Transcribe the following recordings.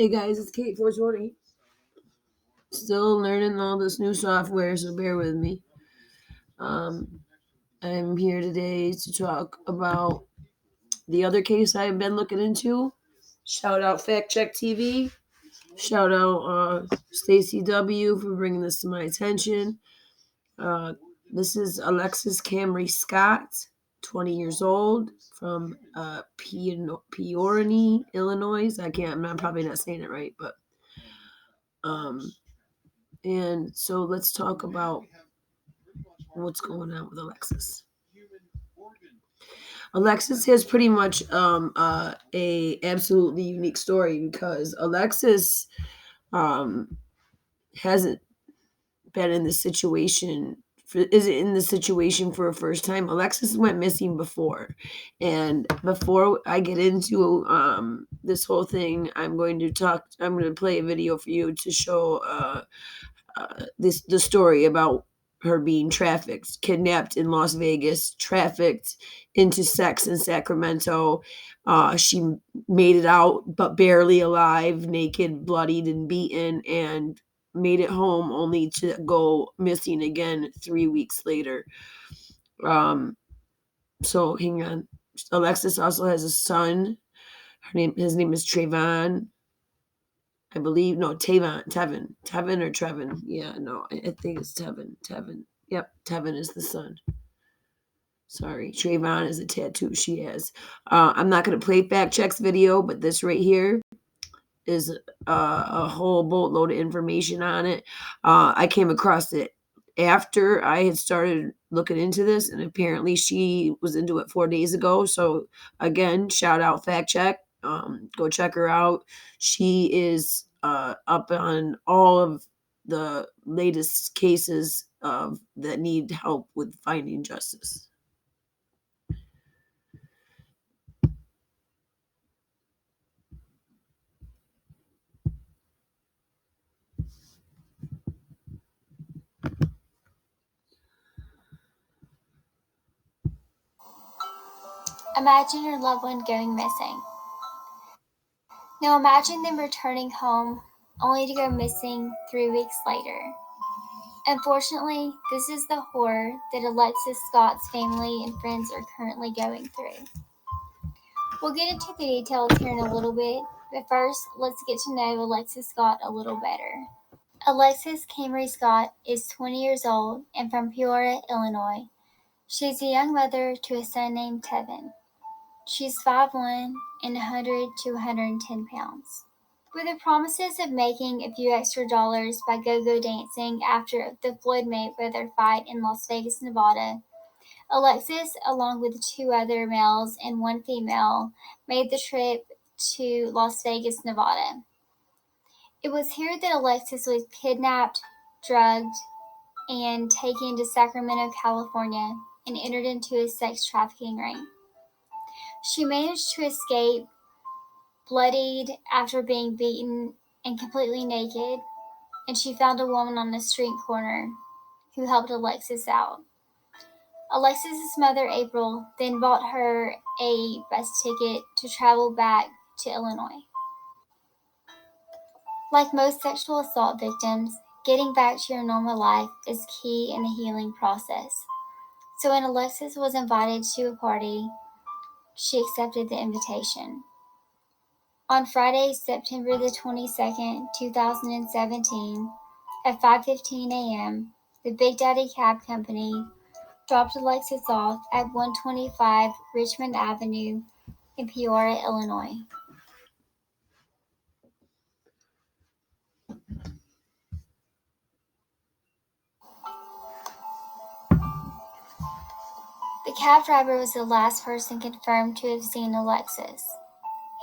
Hey guys, it's Kate 420. Still learning all this new software, so bear with me. Um, I'm here today to talk about the other case I've been looking into. Shout out Fact Check TV. Shout out Stacy W for bringing this to my attention. Uh, this is Alexis Camry Scott, 20 years old, from Peoria, Illinois. I'm probably not saying it right, but um, and so let's talk about what's going on with Alexis. Alexis has pretty much a absolutely unique story because Alexis um, hasn't been in this situation isn't in this situation for a first time. Alexis went missing before, and before I get into this whole thing, I'm going to play a video for you to show the story about her being trafficked, kidnapped in Las Vegas, trafficked into sex in Sacramento. She made it out, but barely alive, naked, bloodied, and beaten, and made it home only to go missing again 3 weeks later. So hang on. Alexis also has a son. His name is Trayvon. I believe Tevin or Trevin. Yeah, no, I think it's Tevin. Yep, Tevin is the son. Sorry, Trayvon is a tattoo she has. I'm not gonna play fact checks video, but this right here is a whole boatload of information on it. I came across it after I had started looking into this, and apparently she was into it 4 days ago. So again, shout out fact check. Go check her out. She is up on all of the latest cases that need help with finding justice. Imagine your loved one going missing. Now imagine them returning home only to go missing 3 weeks later. Unfortunately, this is the horror that Alexis Scott's family and friends are currently going through. We'll get into the details here in a little bit, but first, let's get to know Alexis Scott a little better. Alexis Camry Scott is 20 years old and from Peoria, Illinois. She is a young mother to a son named Tevin. She's 5'1" and 100 to 110 pounds. With the promises of making a few extra dollars by go-go dancing after the Floyd Mayweather fight in Las Vegas, Nevada, Alexis, along with 2 other males and 1 female, made the trip to Las Vegas, Nevada. It was here that Alexis was kidnapped, drugged, and taken to Sacramento, California, and entered into a sex trafficking ring. She managed to escape bloodied after being beaten and completely naked, and she found a woman on a street corner who helped Alexis out. Alexis's mother, April, then bought her a bus ticket to travel back to Illinois. Like most sexual assault victims, getting back to your normal life is key in the healing process. So when Alexis was invited to a party, she accepted the invitation. On Friday, September the 22nd, 2017, at 5:15 a.m., the Big Daddy Cab Company dropped Alexis off at 125 Richmond Avenue in Peoria, Illinois. The cab driver was the last person confirmed to have seen Alexis.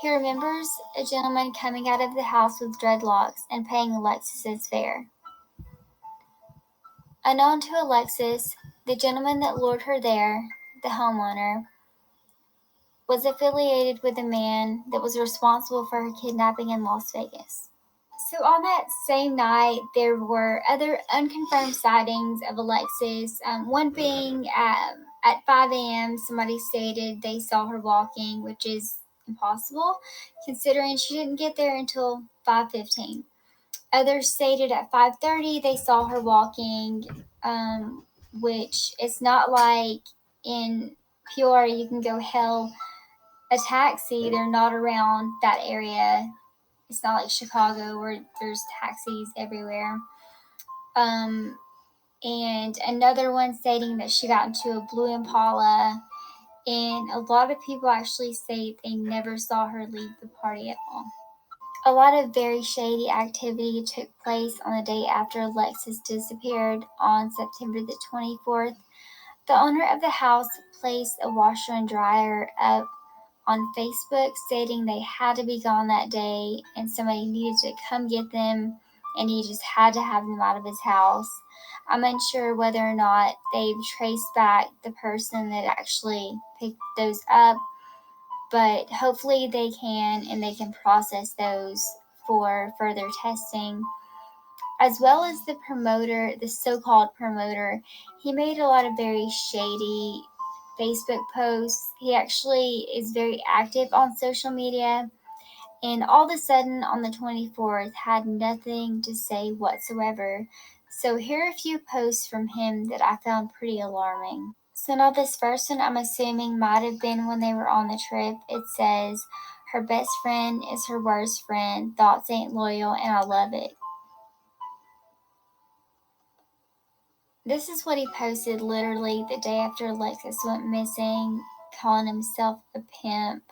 He remembers a gentleman coming out of the house with dreadlocks and paying Alexis's fare. Unknown to Alexis, the gentleman that lured her there, the homeowner, was affiliated with the man that was responsible for her kidnapping in Las Vegas. So on that same night, there were other unconfirmed sightings of Alexis. One being at 5 a.m., somebody stated they saw her walking, which is impossible, considering she didn't get there until 5:15. Others stated at 5:30 they saw her walking, which it's not like in Peoria you can go hail a taxi. They're not around that area. It's not like Chicago where there's taxis everywhere. And another one stating that she got into a blue Impala. And a lot of people actually say they never saw her leave the party at all. A lot of very shady activity took place on the day after Alexis disappeared on September the 24th. The owner of the house placed a washer and dryer up on Facebook stating they had to be gone that day and somebody needed to come get them and he just had to have them out of his house. I'm unsure whether or not they've traced back the person that actually picked those up, but hopefully they can and they can process those for further testing. As well as the promoter, the so-called promoter, he made a lot of very shady Facebook posts. He actually is very active on social media, and all of a sudden on the 24th had nothing to say whatsoever. So here are a few posts from him that I found pretty alarming. So now this first one I'm assuming might have been when they were on the trip. It says, "Her best friend is her worst friend. Thoughts ain't loyal and I love it." This is what he posted literally the day after Alexis went missing, calling himself a pimp,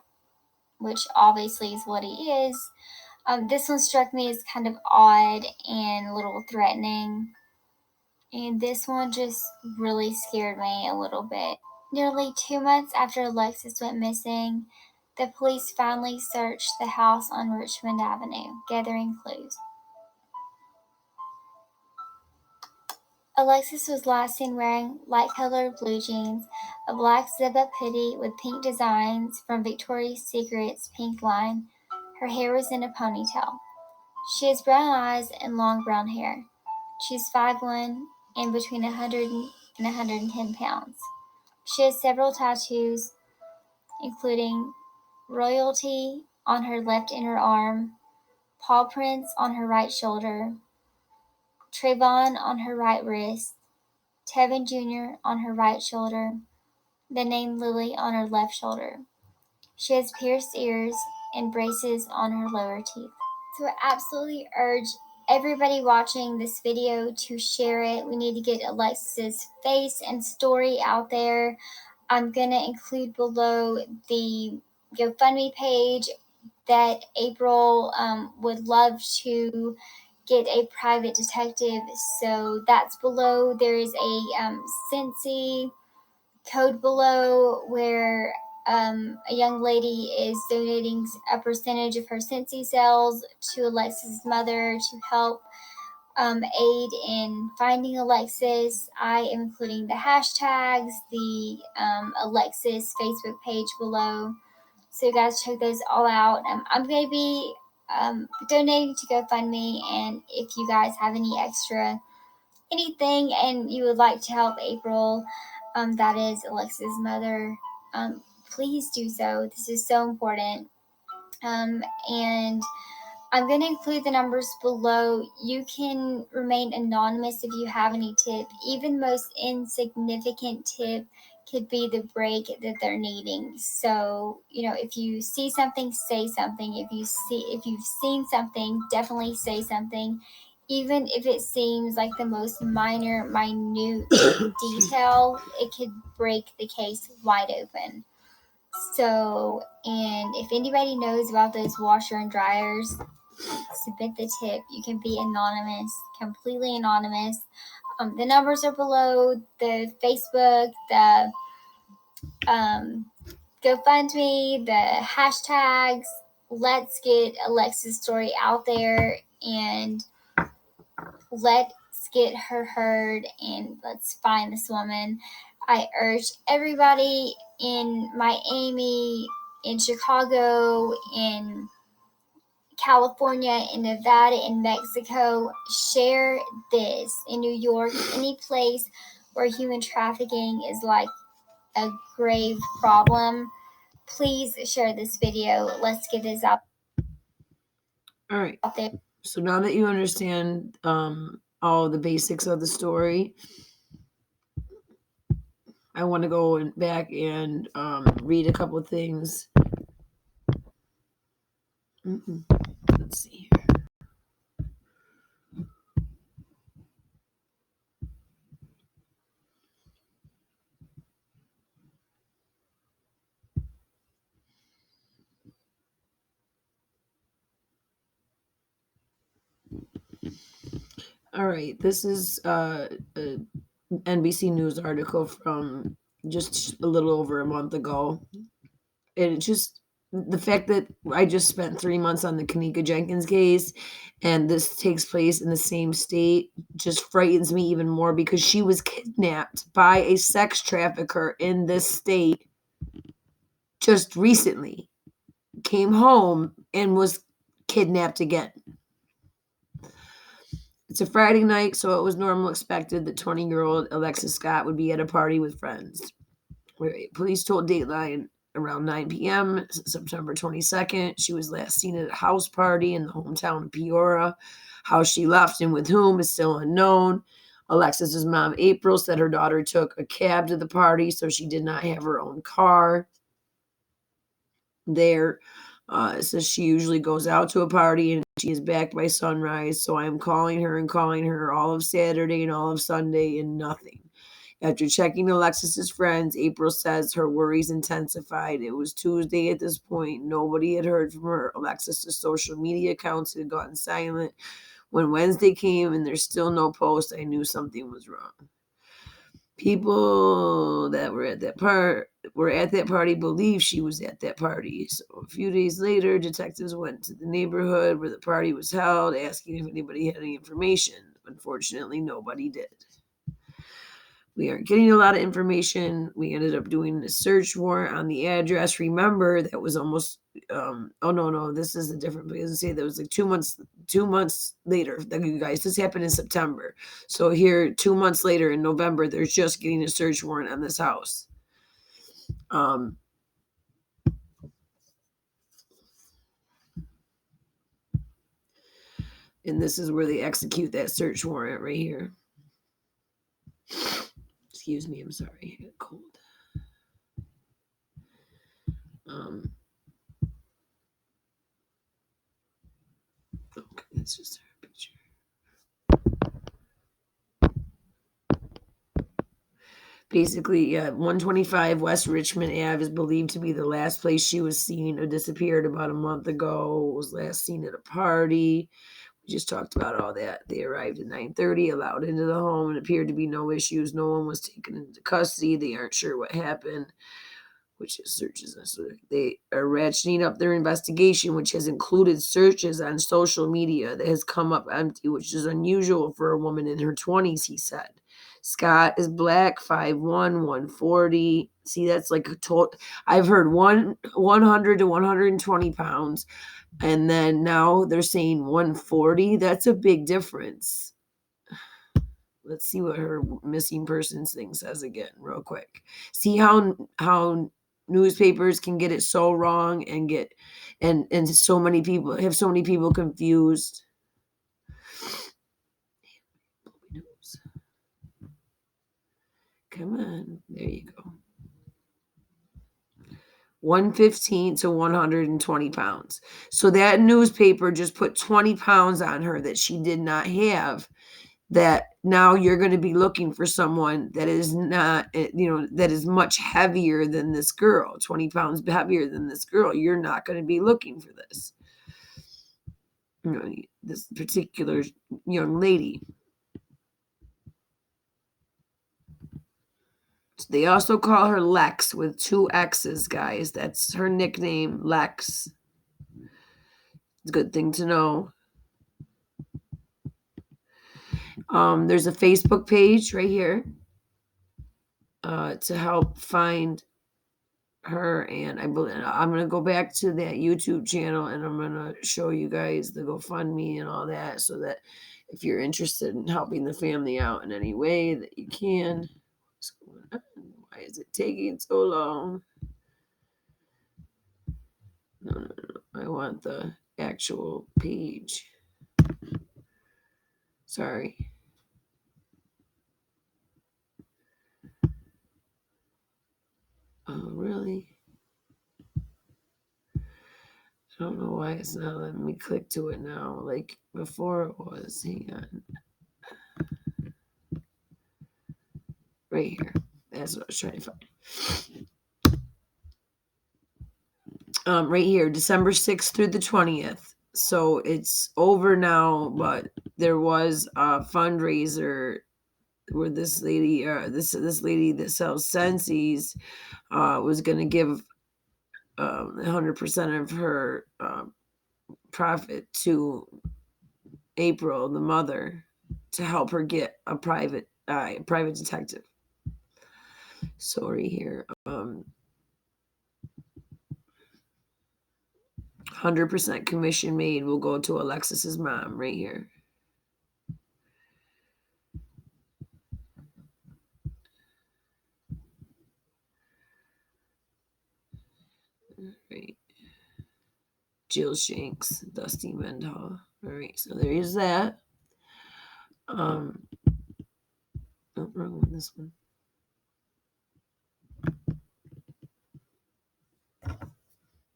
which obviously is what he is. This one struck me as kind of odd and a little threatening. And this one just really scared me a little bit. Nearly 2 months after Alexis went missing, the police finally searched the house on Richmond Avenue, gathering clues. Alexis was last seen wearing light-colored blue jeans, a black zip-up hoodie with pink designs from Victoria's Secret's pink line. Her hair was in a ponytail. She has brown eyes and long brown hair. She's 5'1" and between 100 and 110 pounds. She has several tattoos, including royalty on her left inner arm, paw prints on her right shoulder, Trayvon on her right wrist, Tevin Jr. on her right shoulder, the name Lily on her left shoulder. She has pierced ears and braces on her lower teeth. So I absolutely urge everybody watching this video to share it. We need to get Alexis's face and story out there. I'm going to include below the GoFundMe page that April would love to get a private detective. So that's below. There is a Cincy code below where a young lady is donating a percentage of her Cincy sales to Alexis' mother to help aid in finding Alexis. I am including the hashtags, the Alexis Facebook page below. So you guys check those all out. I'm going to be donating to GoFundMe, and if you guys have any extra anything and you would like to help April, that is Alexis' mother, please do so. This is so important. And I'm going to include the numbers below. You can remain anonymous if you have any tip. Even the most insignificant tip could be the break that they're needing. So, if you see something, say something. If you've seen something, definitely say something. Even if it seems like the most minute detail, it could break the case wide open. So, and if anybody knows about those washer and dryers, submit the tip. You can be anonymous, completely anonymous. The numbers are below, the Facebook, the GoFundMe, the hashtags. Let's get Alexis' story out there and let's get her heard and let's find this woman. I urge everybody in Miami, in Chicago, in California, in Nevada, in Mexico, share this. In New York, any place where human trafficking is like a grave problem, Please share this video. Let's get this out All right. there. So now that you understand all the basics of the story, I want to go back and read a couple of things. Let's see here. All right, this is a NBC News article from just a little over a month ago. And it just, the fact that I just spent 3 months on the Kanika Jenkins case and this takes place in the same state just frightens me even more because she was kidnapped by a sex trafficker in this state just recently, came home and was kidnapped again. It's a Friday night, so it was normal expected that 20-year-old Alexis Scott would be at a party with friends. Police told Dateline around 9 p.m. September 22nd. She was last seen at a house party in the hometown of Peoria. How she left and with whom is still unknown. Alexis's mom, April, said her daughter took a cab to the party, so she did not have her own car there. It says she usually goes out to a party and she is back by sunrise. So I'm calling her all of Saturday and all of Sunday and nothing. After checking Alexis's friends, April says her worries intensified. It was Tuesday at this point. Nobody had heard from her. Alexis's social media accounts had gotten silent. When Wednesday came and there's still no post, I knew something was wrong. People that were at that party believed she was at that party. So a few days later, detectives went to the neighborhood where the party was held, asking if anybody had any information. Unfortunately, nobody did. We aren't getting a lot of information. We ended up doing a search warrant on the address. Remember, that was almost oh no, this is a different place. I say that was like 2 months later. You guys, this happened in September. So here, 2 months later in November, they're just getting a search warrant on this house. And this is where they execute that search warrant right here. Excuse me, I'm sorry, I got a cold. Okay, that's just her picture. Basically, 125 West Richmond Ave is believed to be the last place she was seen or disappeared about a month ago. Was last seen at a party. We just talked about all that. They arrived at 9:30, allowed into the home, and appeared to be no issues. No one was taken into custody. They aren't sure what happened, which is searches. So they are ratcheting up their investigation, which has included searches on social media that has come up empty, which is unusual for a woman in her 20s, he said. Scott is black, 5'1", 140. See, that's like a total. I've heard 100 to 120 pounds. And then now they're saying 140. That's a big difference. Let's see what her missing persons thing says again, real quick. See how newspapers can get it so wrong and get and so many people confused. Come on, there you go. 115 to 120 pounds. So that newspaper just put 20 pounds on her that she did not have. That now you're going to be looking for someone that is not, that is much heavier than this girl, 20 pounds heavier than this girl. You're not going to be looking for this. This particular young lady. They also call her Lex with 2 X's, guys. That's her nickname, Lex. It's a good thing to know. There's a Facebook page right here to help find her, and I'm going to go back to that YouTube channel and I'm going to show you guys the GoFundMe and all that, so that if you're interested in helping the family out in any way that you can. What's going on? Why is it taking so long? want the actual page. Sorry. Oh, really? I don't know why it's not letting me click to it now, like before it was. Hang on. Right here. That's what I was trying to find. Right here, December 6th through the 20th. So it's over now, but there was a fundraiser where this lady, this lady that sells Sensi's, was going to give 100% of her profit to April, the mother, to help her get a private detective. So right here, 100% commission made will go to Alexis's mom right here. Right. Jill Shanks, Dusty Mendenhall. All right, so there is that. Oh, wrong one, this one.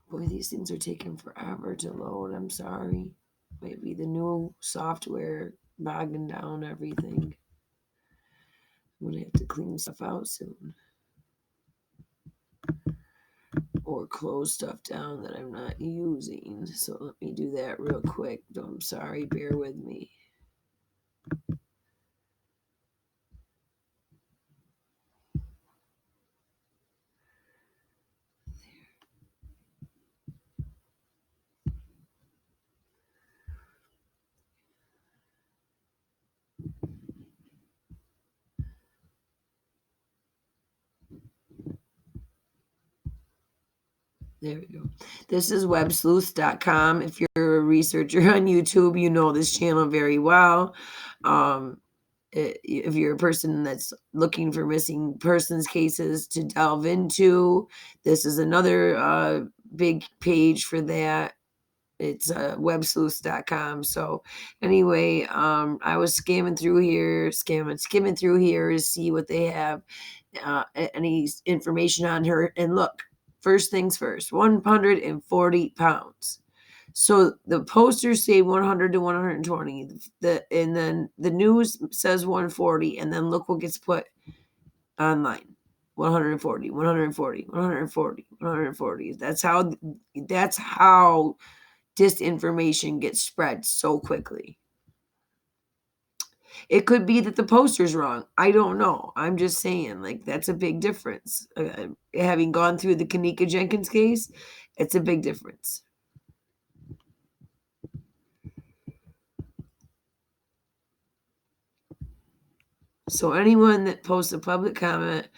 Boy, these things are taking forever to load. I'm sorry. Maybe the new software bogging down everything. I'm gonna have to clean stuff out soon. Or close stuff down that I'm not using. So let me do that real quick. I'm sorry, bear with me. There we go. This is websleuth.com. If you're a researcher on YouTube, you know this channel very well. If you're a person that's looking for missing persons cases to delve into, this is another big page for that. It's websleuths.com. So anyway, I was skimming through here to see what they have, any information on her. And look, first things first, 140 pounds. So the posters say 100 to 120. And then the news says 140. And then look what gets put online. 140, 140, 140, 140. That's how disinformation gets spread so quickly. It could be that the poster's wrong. I don't know. I'm just saying, like, that's a big difference. Having gone through the Kanika Jenkins case, it's a big difference. So anyone that posts a public comment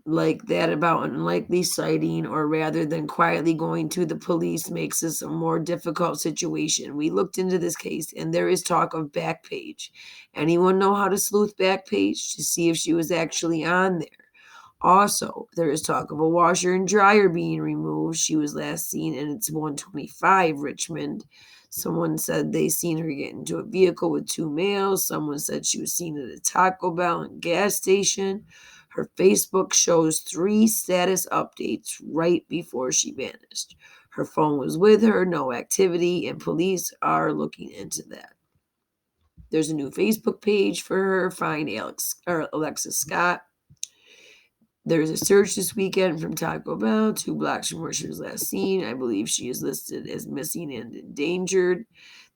like that about an unlikely sighting, or rather than quietly going to the police, makes this a more difficult situation. We looked into this case and there is talk of Backpage. Anyone know how to sleuth Backpage to see if she was actually on there? Also, there is talk of a washer and dryer being removed. She was last seen in its 125 Richmond. Someone said they seen her get into a vehicle with two males. Someone said she was seen at a Taco Bell and gas station. Her Facebook shows 3 status updates right before she vanished. Her phone was with her, no activity, and police are looking into that. There's a new Facebook page for her, Find Alexis Scott. There's a search this weekend from Taco Bell, 2 blocks from where she was last seen. I believe she is listed as missing and endangered.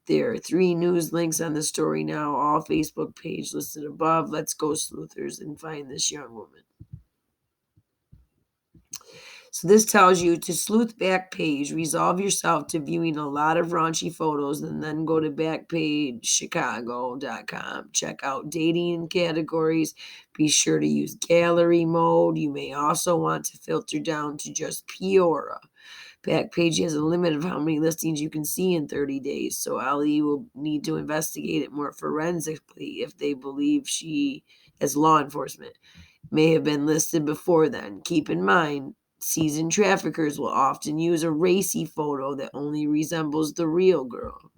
There are 3 news links on the story now, all Facebook page listed above. Let's go, sleuthers, and find this young woman. So this tells you to sleuth Backpage, resolve yourself to viewing a lot of raunchy photos, and then go to backpagechicago.com. Check out dating categories. Be sure to use gallery mode. You may also want to filter down to just Peoria. Backpage has a limit of how many listings you can see in 30 days, so Ali will need to investigate it more forensically if they believe she, as law enforcement, may have been listed before then. Keep in mind, Seasoned traffickers will often use a racy photo that only resembles the real girl.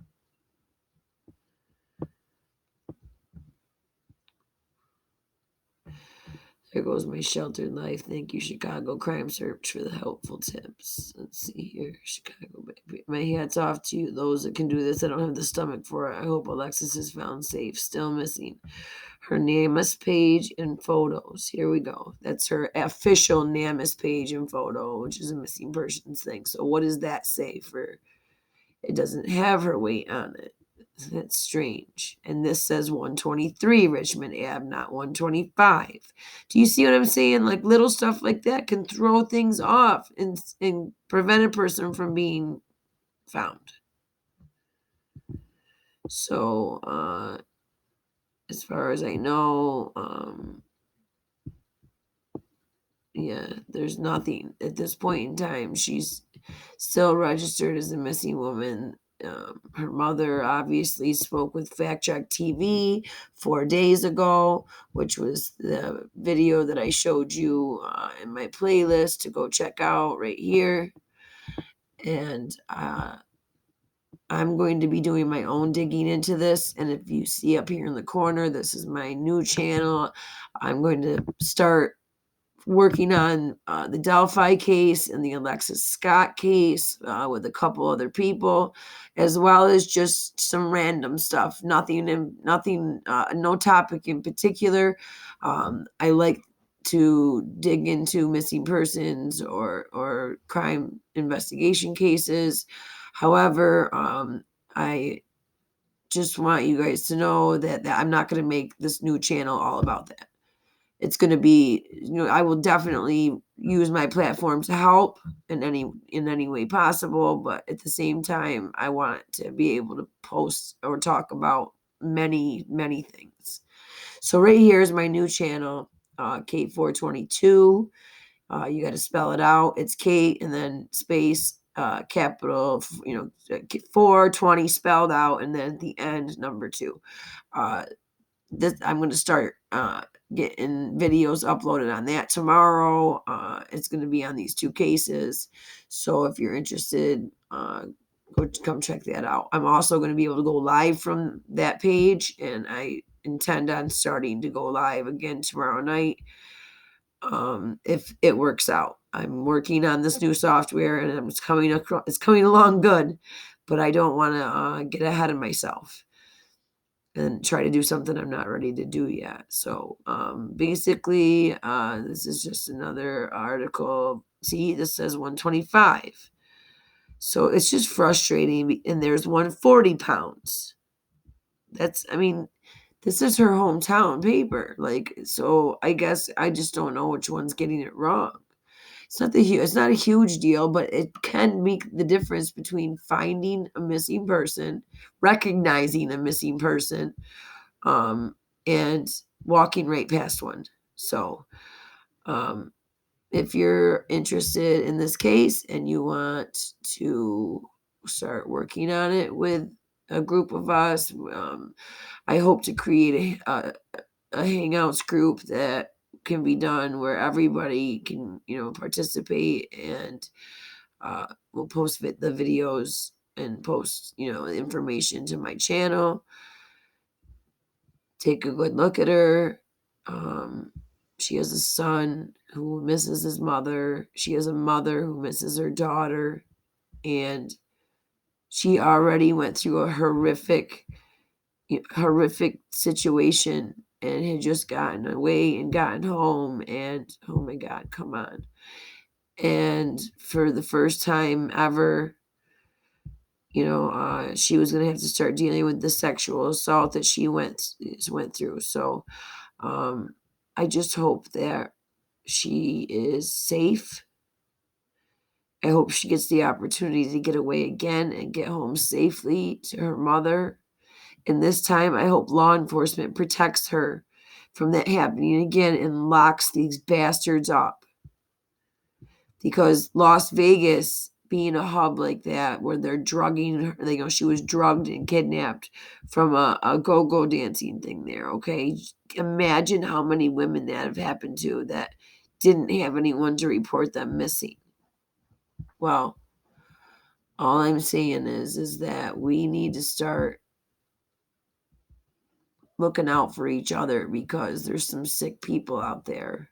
There goes my sheltered life. Thank you, Chicago Crime Search, for the helpful tips. Let's see here. Chicago, baby. My hat's off to you, those that can do this. I don't have the stomach for it. I hope Alexis is found safe. Still missing her NamUs page and photos. Here we go. That's her official NamUs page and photo, which is a missing persons thing. So what does that say for? It doesn't have her weight on it. That's strange. And this says 123 Richmond Ave, not 125. Do you see what I'm saying? Like little stuff like that can throw things off and prevent a person from being found. So, as far as I know, yeah, there's nothing at this point in time. She's still registered as a missing woman. Her mother obviously spoke with Fact Check TV 4 days ago, which was the video that I showed you in my playlist to go check out right here. And I'm going to be doing my own digging into this. And if you see up here in the corner, this is my new channel. I'm going to start working on the Delphi case and the Alexis Scott case with a couple other people, as well as just some random stuff. Nothing, no topic in particular. I like to dig into missing persons or crime investigation cases. However, I just want you guys to know that I'm not going to make this new channel all about that. It's going to be, I will definitely use my platform to help in any way possible, but at the same time, I want to be able to post or talk about many things. So right here is my new channel, Kate 422. You got to spell it out. It's Kate and then space capital, 420 spelled out, and then at the end number 2. I'm going to start getting videos uploaded on that tomorrow. It's going to be on these 2 cases. So if you're interested, come check that out. I'm also going to be able to go live from that page, and I intend on starting to go live again tomorrow night if it works out. I'm working on this new software, and it's coming along good, but I don't want to get ahead of myself and try to do something I'm not ready to do yet. So basically, this is just another article. See, this says 125. So it's just frustrating. And there's 140 pounds. This is her hometown paper. So I guess I just don't know which one's getting it wrong. It's not a huge deal, but it can make the difference between finding a missing person, recognizing a missing person, and walking right past one. So, if you're interested in this case and you want to start working on it with a group of us, I hope to create a Hangouts group that can be done where everybody can, participate, and we'll post the videos and post, information to my channel. Take a good look at her. She has a son who misses his mother. She has a mother who misses her daughter. And she already went through a horrific situation and had just gotten away and gotten home. And oh my God, come on. And for the first time ever, she was going to have to start dealing with the sexual assault that she went through. So I just hope that she is safe. I hope she gets the opportunity to get away again and get home safely to her mother. And this time, I hope law enforcement protects her from that happening again and locks these bastards up. Because Las Vegas being a hub like that, where they're drugging her, she was drugged and kidnapped from a go-go dancing thing there, okay? Imagine how many women that have happened to, that didn't have anyone to report them missing. Well, all I'm saying is that we need to start looking out for each other because there's some sick people out there.